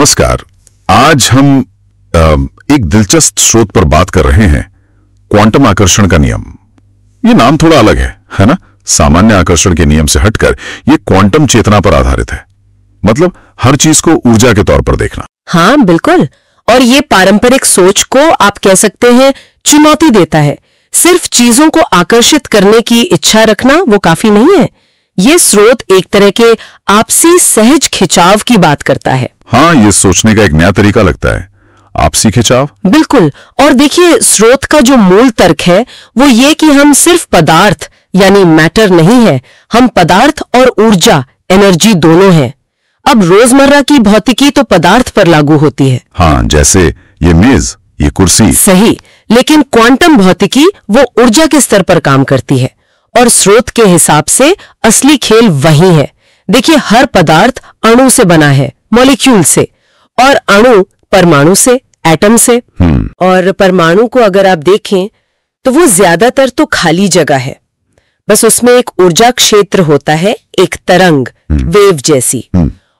नमस्कार। आज हम एक दिलचस्प स्रोत पर बात कर रहे हैं, क्वांटम आकर्षण का नियम। ये नाम थोड़ा अलग है ना? सामान्य आकर्षण के नियम से हटकर ये क्वांटम चेतना पर आधारित है। मतलब हर चीज को ऊर्जा के तौर पर देखना। हाँ बिल्कुल, और ये पारंपरिक सोच को आप कह सकते हैं चुनौती देता है। सिर्फ चीजों को आकर्षित करने की इच्छा रखना वो काफी नहीं है। ये स्रोत एक तरह के आपसी सहज खिंचाव की बात करता है। हाँ, ये सोचने का एक नया तरीका लगता है, आपसी खिंचाव। बिल्कुल। और देखिए, स्रोत का जो मूल तर्क है वो ये कि हम सिर्फ पदार्थ यानी मैटर नहीं है, हम पदार्थ और ऊर्जा एनर्जी दोनों हैं। अब रोजमर्रा की भौतिकी तो पदार्थ पर लागू होती है। हाँ, जैसे ये मेज, ये कुर्सी। सही, लेकिन क्वांटम भौतिकी वो ऊर्जा के स्तर पर काम करती है, और स्रोत के हिसाब से असली खेल वही है। देखिए, हर पदार्थ अणु से बना है, मॉलिक्यूल से, और अणु परमाणु से, एटम से। और परमाणु को अगर आप देखें तो वो ज्यादातर तो खाली जगह है, बस उसमें एक ऊर्जा क्षेत्र होता है, एक तरंग, वेव जैसी,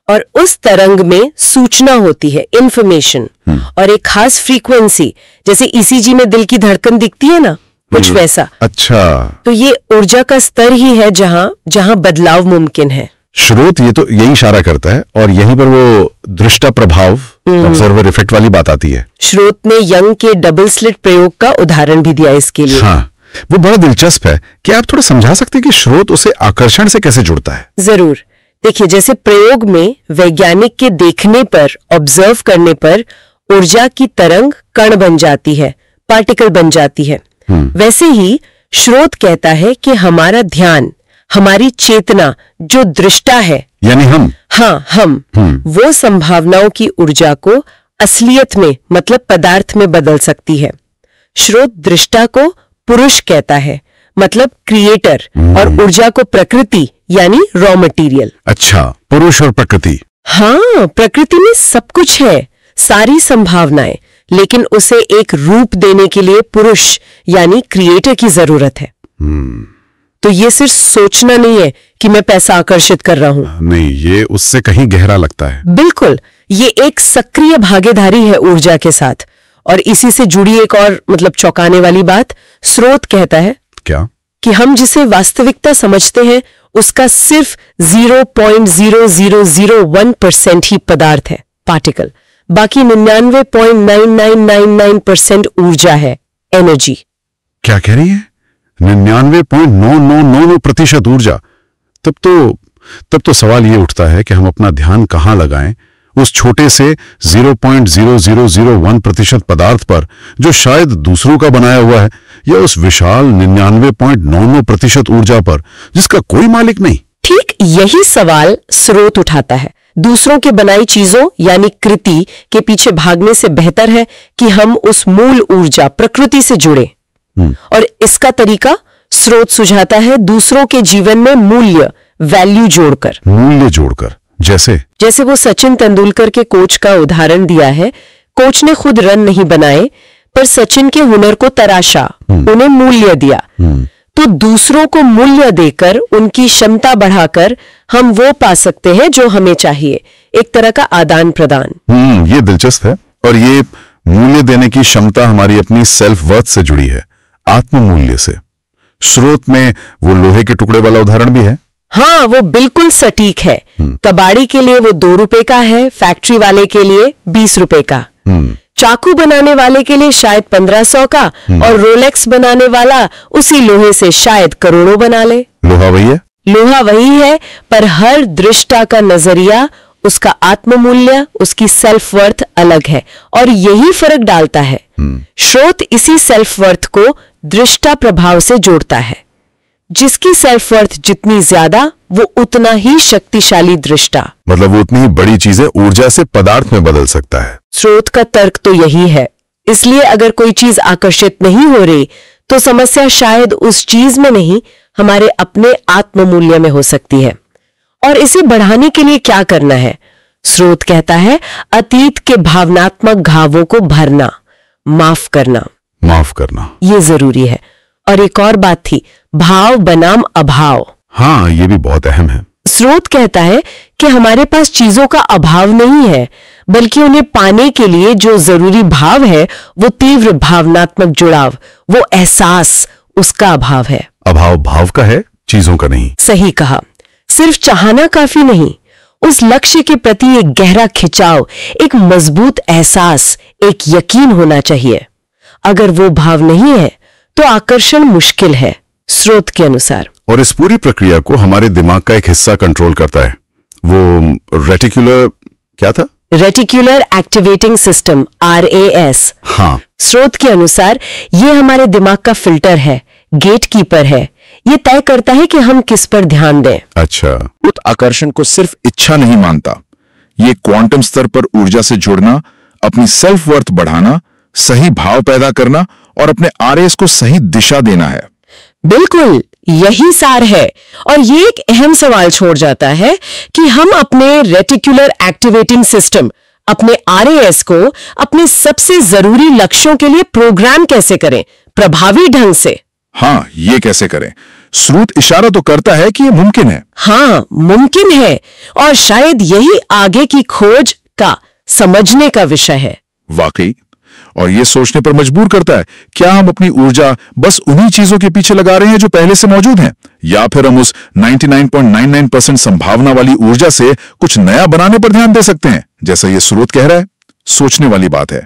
और उस तरंग में सूचना होती है, इंफॉर्मेशन, और एक खास फ्रीक्वेंसी, जैसे ईसीजी में दिल की धड़कन दिखती है ना, कुछ वैसा। अच्छा, तो ये ऊर्जा का स्तर ही है जहां बदलाव मुमकिन है। स्रोत ये तो यही इशारा करता है, और यहीं पर वो दृष्टा प्रभाव, ऑब्जर्वर इफेक्ट वाली बात आती है। स्रोत ने यंग के डबल स्लिट प्रयोग का उदाहरण भी दिया इसके लिए। हाँ, वो बड़ा दिलचस्प है। क्या आप थोड़ा समझा सकते हैं कि स्रोत उसे आकर्षण से कैसे जुड़ता है? जरूर। देखिए, जैसे प्रयोग में वैज्ञानिक के देखने पर, ऑब्जर्व करने पर ऊर्जा की तरंग कण बन जाती है, पार्टिकल बन जाती है, वैसे ही स्रोत कहता है कि हमारा ध्यान, हमारी चेतना जो दृष्टा है, यानी हम, वो संभावनाओं की ऊर्जा को असलियत में, मतलब पदार्थ में बदल सकती है। स्रोत दृष्टा को पुरुष कहता है, मतलब क्रिएटर, और ऊर्जा को प्रकृति यानी रॉ मटेरियल। अच्छा, पुरुष और प्रकृति। हाँ, प्रकृति में सब कुछ है, सारी संभावनाएं, लेकिन उसे एक रूप देने के लिए पुरुष यानी क्रिएटर की जरूरत है। तो ये सिर्फ सोचना नहीं है कि मैं पैसा आकर्षित कर रहा हूं। नहीं, ये उससे कहीं गहरा लगता है। बिल्कुल, ये एक सक्रिय भागीदारी है ऊर्जा के साथ। और इसी से जुड़ी एक और मतलब चौंकाने वाली बात, स्रोत कहता है क्या कि हम जिसे वास्तविकता समझते हैं उसका सिर्फ 0.0001% ही पदार्थ है, पार्टिकल। बाकी 99.9999% ऊर्जा है, एनर्जी। क्या कह रही है? 99.9999% ऊर्जा। तब तो सवाल ये उठता है कि हम अपना ध्यान कहां लगाएं, उस छोटे से 0.0001% पदार्थ पर जो शायद दूसरों का बनाया हुआ है, या उस विशाल 99.99% ऊर्जा पर जिसका कोई मालिक नहीं? ठीक यही सवाल स्रोत उठाता है। दूसरों के बनाई चीजों यानी कृति के पीछे भागने से बेहतर है कि हम उस मूल ऊर्जा प्रकृति से जुड़े। और इसका तरीका स्रोत सुझाता है दूसरों के जीवन में मूल्य, वैल्यू जोड़कर। जैसे वो सचिन तेंदुलकर के कोच का उदाहरण दिया है। कोच ने खुद रन नहीं बनाए, पर सचिन के हुनर को तराशा, उन्हें मूल्य दिया। तो दूसरों को मूल्य देकर, उनकी क्षमता बढ़ाकर हम वो पा सकते हैं जो हमें चाहिए, एक तरह का आदान प्रदान। ये दिलचस्प है। और ये मूल्य देने की क्षमता हमारी अपनी सेल्फ वर्थ से जुड़ी है, आत्म मूल्य से। स्रोत में वो लोहे के टुकड़े वाला उदाहरण भी है। हाँ, वो बिल्कुल सटीक है। कबाड़ी के लिए वो 2 रुपए का है, फैक्ट्री वाले के लिए 20 रुपए का, चाकू बनाने वाले के लिए शायद 1500 का, और रोलेक्स बनाने वाला उसी लोहे से शायद करोड़ों बना ले। लोहा वही है, पर हर दृष्टा का नजरिया, उसका आत्ममूल्य, उसकी सेल्फ वर्थ अलग है, और यही फर्क डालता है। स्रोत इसी सेल्फ वर्थ को दृष्टा प्रभाव से जोड़ता है। जिसकी सेल्फ वर्थ जितनी ज्यादा, वो उतना ही शक्तिशाली दृष्टा, मतलब वो उतनी ही बड़ी चीजें ऊर्जा से पदार्थ में बदल सकता है। स्रोत का तर्क तो यही है। इसलिए अगर कोई चीज आकर्षित नहीं हो रही, तो समस्या शायद उस चीज में नहीं, हमारे अपने आत्ममूल्य में हो सकती है। और इसे बढ़ाने के लिए क्या करना है? स्रोत कहता है अतीत के भावनात्मक घावों को भरना, माफ करना ये जरूरी है। और एक और बात थी, भाव बनाम अभाव। हाँ, ये भी बहुत अहम है। स्रोत कहता है कि हमारे पास चीजों का अभाव नहीं है, बल्कि उन्हें पाने के लिए जो जरूरी भाव है, वो तीव्र भावनात्मक जुड़ाव, वो एहसास, उसका अभाव है। अभाव भाव का है, चीजों का नहीं। सही कहा। सिर्फ चाहना काफी नहीं, उस लक्ष्य के प्रति एक गहरा खिंचाव, एक मजबूत एहसास, एक यकीन होना चाहिए। अगर वो भाव नहीं है तो आकर्षण मुश्किल है, स्रोत के अनुसार। और इस पूरी प्रक्रिया को हमारे दिमाग का एक हिस्सा कंट्रोल करता है, वो रेटिकुलर, क्या था? Reticular activating system, RAS। हाँ। स्रोत के अनुसार ये हमारे दिमाग का फिल्टर है, गेटकीपर है। ये तय करता है कि हम किस पर ध्यान दें। अच्छा। उत आकर्षण को सिर्फ इच्छा नहीं मानता, ये क्वांटम स्तर पर ऊर्जा से जुड़ना, अपनी सेल्फ वर्थ बढ़ाना, सही भाव पैदा करना और अपने RAS को सही दिशा देना है। बिल्कुल, यही सार है। और ये एक अहम सवाल छोड़ जाता है कि हम अपने रेटिकुलर एक्टिवेटिंग सिस्टम, अपने RAS को अपने सबसे जरूरी लक्ष्यों के लिए प्रोग्राम कैसे करें, प्रभावी ढंग से। हाँ, ये कैसे करें? स्रोत इशारा तो करता है कि ये मुमकिन है। हाँ, मुमकिन है, और शायद यही आगे की खोज का, समझने का विषय है। वाकई। और ये सोचने पर मजबूर करता है, क्या हम अपनी ऊर्जा बस उन्हीं चीजों के पीछे लगा रहे हैं जो पहले से मौजूद हैं, या फिर हम उस 99.99% संभावना वाली ऊर्जा से कुछ नया बनाने पर ध्यान दे सकते हैं, जैसा ये स्रोत कह रहा है। सोचने वाली बात है।